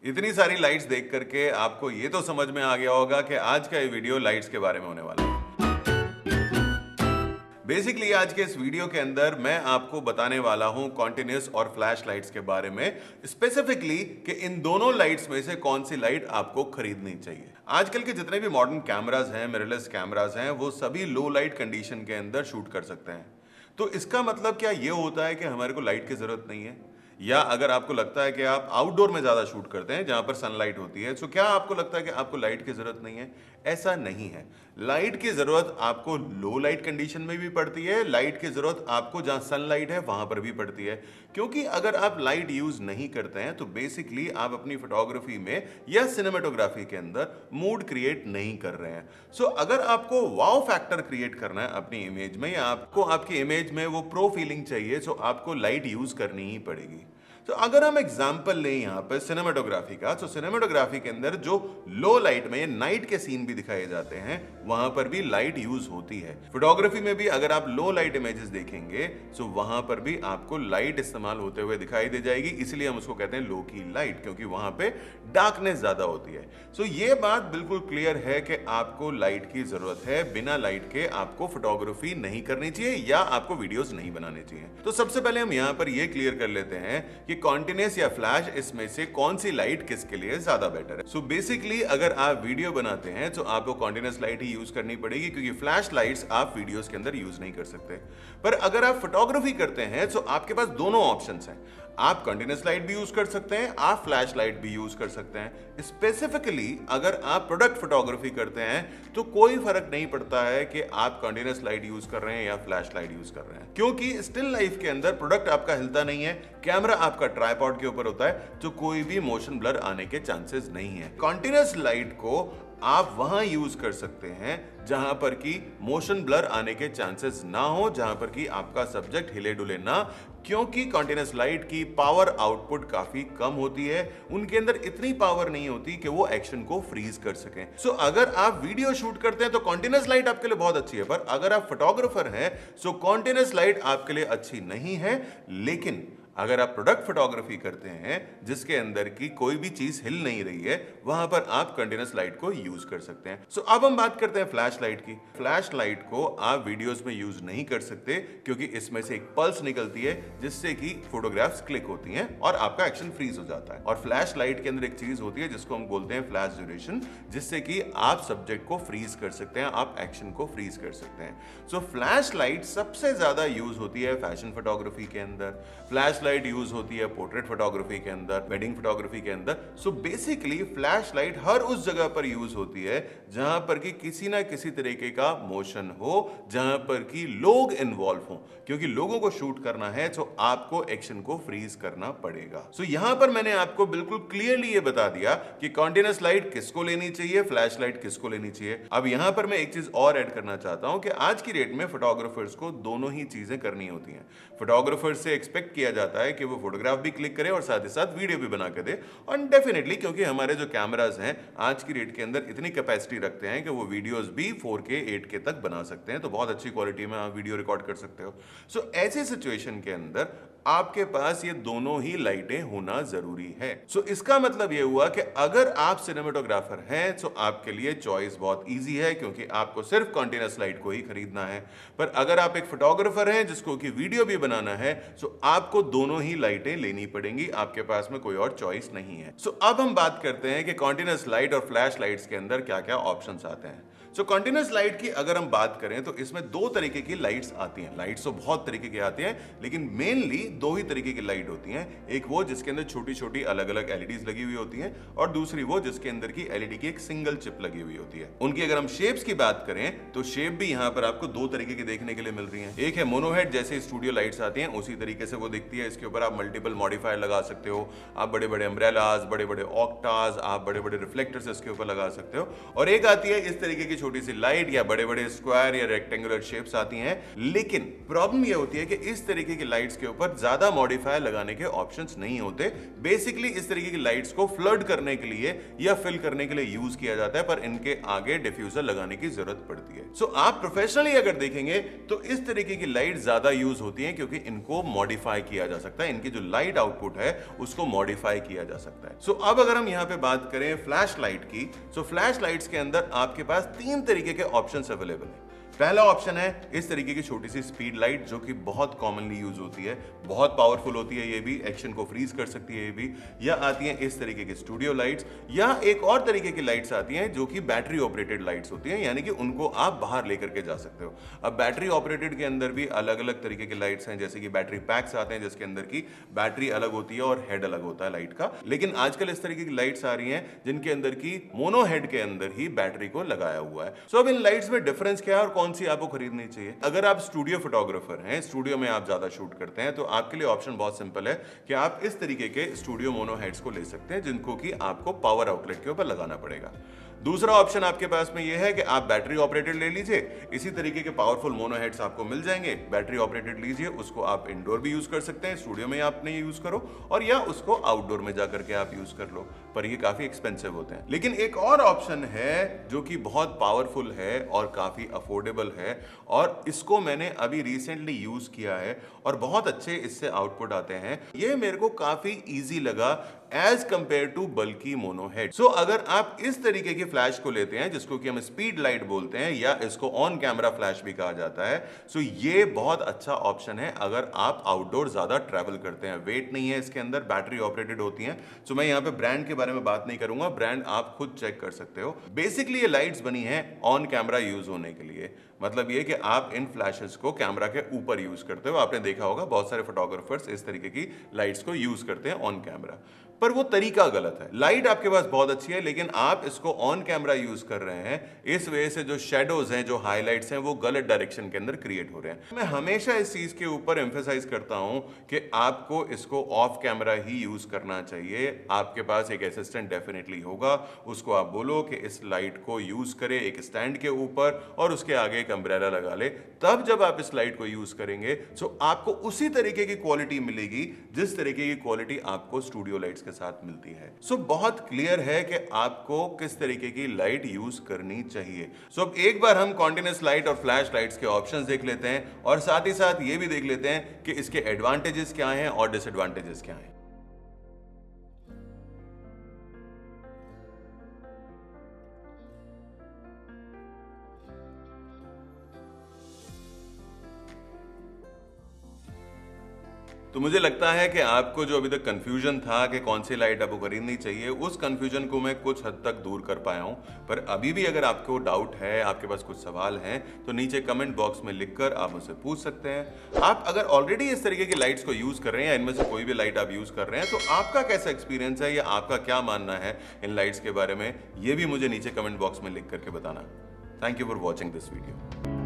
इतनी सारी लाइट्स देख करके आपको ये तो समझ में आ गया होगा कि आज का ये वीडियो लाइट्स के बारे में होने वाला है। बेसिकली आज के इस वीडियो के अंदर मैं आपको बताने वाला हूं कॉन्टिन्यूस और फ्लैश लाइट्स के बारे में, स्पेसिफिकली कि इन दोनों लाइट्स में से कौन सी लाइट आपको खरीदनी चाहिए। आजकल के जितने भी मॉडर्न कैमरास हैं, मिररलेस कैमरास हैं, वो सभी लो लाइट कंडीशन के अंदर शूट कर सकते हैं। तो इसका मतलब क्या ये होता है कि हमारे को लाइट की जरूरत नहीं है? या अगर आपको लगता है कि आप आउटडोर में ज्यादा शूट करते हैं जहां पर सनलाइट होती है, तो क्या आपको लगता है कि आपको लाइट की जरूरत नहीं है? ऐसा नहीं है। लाइट की जरूरत आपको लो लाइट कंडीशन में भी पड़ती है, लाइट की जरूरत आपको जहां सनलाइट है वहां पर भी पड़ती है। क्योंकि अगर आप लाइट यूज नहीं करते हैं तो बेसिकली आप अपनी फोटोग्राफी में या सिनेमेटोग्राफी के अंदर मूड क्रिएट नहीं कर रहे हैं। सो अगर आपको वाव फैक्टर क्रिएट करना है अपनी इमेज में, या आपको आपकी इमेज में वो प्रो फीलिंग चाहिए, तो आपको लाइट यूज करनी ही पड़ेगी। तो अगर हम एग्जांपल लें यहां पर सिनेमेटोग्राफी का, तो सिनेमेटोग्राफी के अंदर जो लो लाइट में नाइट के सीन भी दिखाए जाते हैं वहां पर भी लाइट यूज होती है। फोटोग्राफी में भी अगर आप लो लाइट इमेजेस देखेंगे तो वहां पर भी आपको लाइट इस्तेमाल होते हुए दिखाई दे जाएगी। इसलिए हम उसको कहते हैं लो की लाइट, क्योंकि वहां पे डार्कनेस ज्यादा होती है। सो ये बात बिल्कुल क्लियर है कि आपको लाइट की जरूरत है। बिना लाइट के आपको फोटोग्राफी नहीं करनी चाहिए या आपको वीडियोस नहीं बनाने चाहिए। तो सबसे पहले हम यहां पर यह क्लियर कर लेते हैं कि कॉन्टिन्यूस या फ्लैश, इसमें से कौन सी लाइट किसके लिए ज्यादा बेटर है। सो बेसिकली अगर आप वीडियो बनाते हैं तो आपको कॉन्टिन्यूस लाइट ही यूज करनी पड़ेगी, क्योंकि फ्लैश लाइट्स आप वीडियोस के अंदर यूज नहीं कर सकते। पर अगर आप फोटोग्राफी करते हैं तो आपके पास दोनों ऑप्शंस हैं। आप कंटिन्यूस लाइट भी यूज कर सकते हैं, आप फ्लैश लाइट भी यूज कर सकते हैं। स्पेसिफिकली अगर आप प्रोडक्ट फोटोग्राफी करते हैं तो कोई फर्क नहीं पड़ता है कि आप कंटिन्यूस लाइट यूज कर रहे हैं या फ्लैश लाइट यूज कर रहे हैं, क्योंकि स्टिल लाइफ के अंदर प्रोडक्ट आपका हिलता नहीं है, कैमरा आपका ट्राइपॉड के ऊपर होता है, तो कोई भी मोशन ब्लर आने के चांसेस नहीं है। कंटिन्यूस लाइट को आप वहां यूज कर सकते हैं जहां पर कि मोशन ब्लर आने के चांसेस ना हो, जहां पर कि आपका सब्जेक्ट हिले डुले ना, क्योंकि कंटिन्यूस लाइट की पावर आउटपुट काफी कम होती है। उनके अंदर इतनी पावर नहीं होती कि वो एक्शन को फ्रीज कर सकें। सो अगर आप वीडियो शूट करते हैं तो कंटिन्यूस लाइट आपके लिए बहुत अच्छी है, पर अगर आप फोटोग्राफर हैं सो कंटिन्यूस लाइट आपके लिए अच्छी नहीं है। लेकिन अगर आप प्रोडक्ट फोटोग्राफी करते हैं जिसके अंदर की कोई भी चीज हिल नहीं रही है, वहां पर आप कंटिन्यूस लाइट को यूज कर सकते हैं। सो अब हम बात करते हैं फ्लैश लाइट की। फ्लैश लाइट को आप वीडियोस में यूज नहीं कर सकते, क्योंकि इसमें से एक पल्स निकलती है जिससे कि फोटोग्राफ्स क्लिक होती हैं और आपका एक्शन फ्रीज हो जाता है। और फ्लैश लाइट के अंदर एक चीज होती है जिसको हम बोलते हैं फ्लैश ड्यूरेशन, जिससे कि आप सब्जेक्ट को फ्रीज कर सकते हैं, आप एक्शन को फ्रीज कर सकते हैं। सो फ्लैश लाइट सबसे ज्यादा यूज होती है फैशन फोटोग्राफी के अंदर, फ्लैश लाइट यूज होती है पोर्ट्रेट फोटोग्राफी के अंदर, वेडिंग फोटोग्राफी के अंदर। सो बेसिकली फ्लैश लाइट हर उस जगह पर यूज होती है जहां पर कि किसी ना किसी तरीके का मोशन हो, जहां पर कि लोग इन्वॉल्व हो, क्योंकि लोगों को शूट करना है तो आपको एक्शन को फ्रीज करना पड़ेगा। सो यहां पर मैंने आपको बिल्कुल क्लियरली ये बता दिया कि कंटीन्यूअस लाइट किसको लेनी चाहिए, फ्लैश लाइट किसको लेनी चाहिए। अब यहां पर मैं एक चीज और ऐड करना चाहता हूं कि आज की डेट में फोटोग्राफर्स को दोनों ही चीजें करनी होती हैं। फोटोग्राफर्स से एक्सपेक्ट किया जाता है कि वो फोटोग्राफ भी क्लिक करे और साथ ही साथ वीडियो भी बना के दे। और डेफिनेटली क्योंकि हमारे जो कैमरास हैं आज की डेट के अंदर इतनी कैपेसिटी रखते हैं कि वो वीडियोस भी 4K 8K तक बना सकते हैं, तो बहुत अच्छी क्वालिटी में आप वीडियो रिकॉर्ड कर सकते हो। सो ऐसी सिचुएशन के अंदर आपके पास ये दोनों ही लाइटें होना जरूरी है। सो इसका मतलब ये हुआ कि अगर आप सिनेमेटोग्राफर हैं तो आपके लिए चॉइस बहुत इजी है, क्योंकि आपको सिर्फ कंटीन्यूअस लाइट को ही खरीदना है। पर अगर आप एक फोटोग्राफर हैं जिसको कि वीडियो भी बनाना है तो आपको दोनों ही लाइटें लेनी पड़ेंगी, आपके पास में कोई और चॉइस नहीं है। सो अब हम बात करते हैं कि कंटीन्यूअस लाइट और फ्लैश लाइट्स के अंदर क्या क्या ऑप्शंस आते हैं। सो कंटीन्यूअस लाइट की अगर हम बात करें तो इसमें दो तरीके की लाइट्स आती हैं। लाइट्स तो बहुत तरीके की आती हैं, लेकिन मेनली दो ही तरीके की लाइट होती हैं। एक वो जिसके अंदर छोटी छोटी अलग अलग एलईडीज लगी हुई होती हैं, और दूसरी वो जिसके अंदर की एलईडी की एक सिंगल चिप लगी हुई होती है। उनकी अगर हम शेप्स की बात करें तो शेप भी यहाँ पर आपको दो तरीके की देखने के लिए मिल रही है। एक है मोनोहेड, जैसे स्टूडियो लाइट्स आती हैं उसी तरीके से वो दिखती है। इसके ऊपर आप मल्टीपल मॉडिफायर लगा सकते हो, आप बड़े बड़े अम्ब्रेलाज, बड़े बड़े ऑक्टाज, आप बड़े बड़े रिफ्लेक्टर्स इसके ऊपर लगा सकते हो। और एक आती है इस तरीके की छोटी सी लाइट या बड़े बड़े स्क्वायर या रेक्टेंगुलर शेप्स आती हैं, लेकिन प्रॉब्लम यह होती है कि इस तरीके की लाइट्स के ऊपर ज्यादा मॉडिफायर लगाने के ऑप्शंस नहीं होते। बेसिकली इस तरीके की लाइट्स को फ्लड करने के लिए या फिल करने के लिए यूज किया जाता है, पर इनके आगे डिफ्यूजर लगाने की जरूरत पड़ती है। सो आप प्रोफेशनली अगर देखेंगे तो इस तरीके की लाइट ज्यादा यूज होती है क्योंकि इनको मॉडिफाई किया जा सकता है, इनकी जो लाइट आउटपुट है उसको मॉडिफाई किया जा सकता है। सो अब अगर हम यहां पे बात करें फ्लैश लाइट की, सो फ्लैश लाइट्स के अंदर आपके पास 3 तरीके के ऑप्शंस अवेलेबल हैं। पहला ऑप्शन है इस तरीके की छोटी सी स्पीड लाइट जो कि बहुत कॉमनली यूज होती है, बहुत पावरफुल होती है, ये भी एक्शन को फ्रीज कर सकती है ये भी। या आती हैं इस तरीके की स्टूडियो लाइट्स, या एक और तरीके की लाइट्स आती हैं जो कि बैटरी ऑपरेटेड लाइट्स होती हैं, यानी कि उनको आप बाहर लेकर के जा सकते हो। अब बैटरी ऑपरेटेड के अंदर भी अलग अलग तरीके के लाइट्स हैं, जैसे कि बैटरी पैक्स आते हैं जिसके अंदर की बैटरी अलग होती है और हेड अलग होता है लाइट का। लेकिन आजकल इस तरीके की लाइट्स आ रही हैं जिनके अंदर की मोनो हेड के अंदर ही बैटरी को लगाया हुआ है। सो अब इन लाइट्स में डिफरेंस क्या है और कौन सी आपको खरीदनी चाहिए? अगर आप स्टूडियो फोटोग्राफर हैं, स्टूडियो में आप ज्यादा शूट करते हैं, तो आपके लिए ऑप्शन बहुत सिंपल है कि आप इस तरीके के स्टूडियो मोनो हेड्स को ले सकते हैं जिनको कि आपको पावर आउटलेट के ऊपर लगाना पड़ेगा। दूसरा ऑप्शन आपके पास में यह है कि आप बैटरी ऑपरेटेड ले लीजिए, इसी तरीके के पावरफुल मोनो हेड्स आपको मिल जाएंगे, बैटरी ऑपरेटेड लीजिए, उसको आप इंडोर भी यूज कर सकते हैं, स्टूडियो में आप नहीं यूज करो, और या उसको आउटडोर में जाकर के आप यूज कर लो, पर ये काफी एक्सपेंसिव होते हैं। लेकिन एक और ऑप्शन है जो कि बहुत पावरफुल है और काफी अफोर्डेबल है, और इसको मैंने अभी रिसेंटली यूज किया है और बहुत अच्छे इससे आउटपुट आते हैं। ये मेरे को काफी ईजी लगा एज कंपेयर टू बल्कि मोनो हेड। सो अगर आप इस तरीके की फ्लैश को लेते हैं जिसको कि हम स्पीड लाइट बोलते हैं या इसको ऑन कैमरा फ्लैश भी कहा जाता है, सो ये बहुत अच्छा ऑप्शन है अगर आप आउटडोर ज्यादा ट्रैवल करते हैं। वेट नहीं है इसके अंदर, बैटरी ऑपरेटेड होती हैं। सो मैं यहाँ पे ब्रांड के बारे में बात नहीं करूंगा, ब्रांड आप खुद चेक कर सकते हो। बेसिकली ये लाइट्स बनी है ऑन कैमरा यूज होने के लिए, मतलब ये कि आप इन फ्लैशेस को कैमरा के ऊपर यूज करते हो। आपने देखा होगा बहुत सारे फोटोग्राफर्स इस तरीके की लाइट्स को यूज करते हैं ऑन कैमरा, पर वो तरीका गलत है। लाइट आपके पास बहुत अच्छी है लेकिन आप इसको ऑन कैमरा यूज कर रहे हैं, इस वजह से जो शेडोज हैं, जो हाइलाइट्स हैं, वो गलत डायरेक्शन के अंदर क्रिएट हो रहे हैं। मैं हमेशा इस चीज के ऊपर एम्फेसाइज करता हूं कि आपको इसको ऑफ कैमरा ही यूज करना चाहिए। आपके पास एक असिस्टेंट डेफिनेटली होगा, उसको आप बोलो कि इस लाइट को यूज करे एक स्टैंड के ऊपर और उसके आगे एक अम्ब्रेला लगा ले, तब जब आप इस लाइट को यूज करेंगे तो आपको उसी तरीके की क्वालिटी मिलेगी जिस तरीके की क्वालिटी आपको स्टूडियो लाइट्स के साथ मिलती है। सो बहुत क्लियर है कि आपको किस तरीके की लाइट यूज करनी चाहिए। सो अब एक बार हम कॉन्टिन्यूअस लाइट और फ्लैश लाइट्स के ऑप्शंस देख लेते हैं और साथ ही साथ ये भी देख लेते हैं कि इसके एडवांटेजेस क्या हैं और डिसएडवांटेजेस क्या हैं। तो मुझे लगता है कि आपको जो अभी तक कंफ्यूजन था कि कौन सी लाइट आपको खरीदनी चाहिए, उस कंफ्यूजन को मैं कुछ हद तक दूर कर पाया हूं। पर अभी भी अगर आपको डाउट है, आपके पास कुछ सवाल हैं, तो नीचे कमेंट बॉक्स में लिखकर आप मुझसे पूछ सकते हैं। आप अगर ऑलरेडी इस तरीके की लाइट्स को यूज कर रहे हैं या इनमें से कोई भी लाइट आप यूज कर रहे हैं, तो आपका कैसा एक्सपीरियंस है या आपका क्या मानना है इन लाइट्स के बारे में, ये भी मुझे नीचे कमेंट बॉक्स में लिख करके बताना। Thank you for watching this video.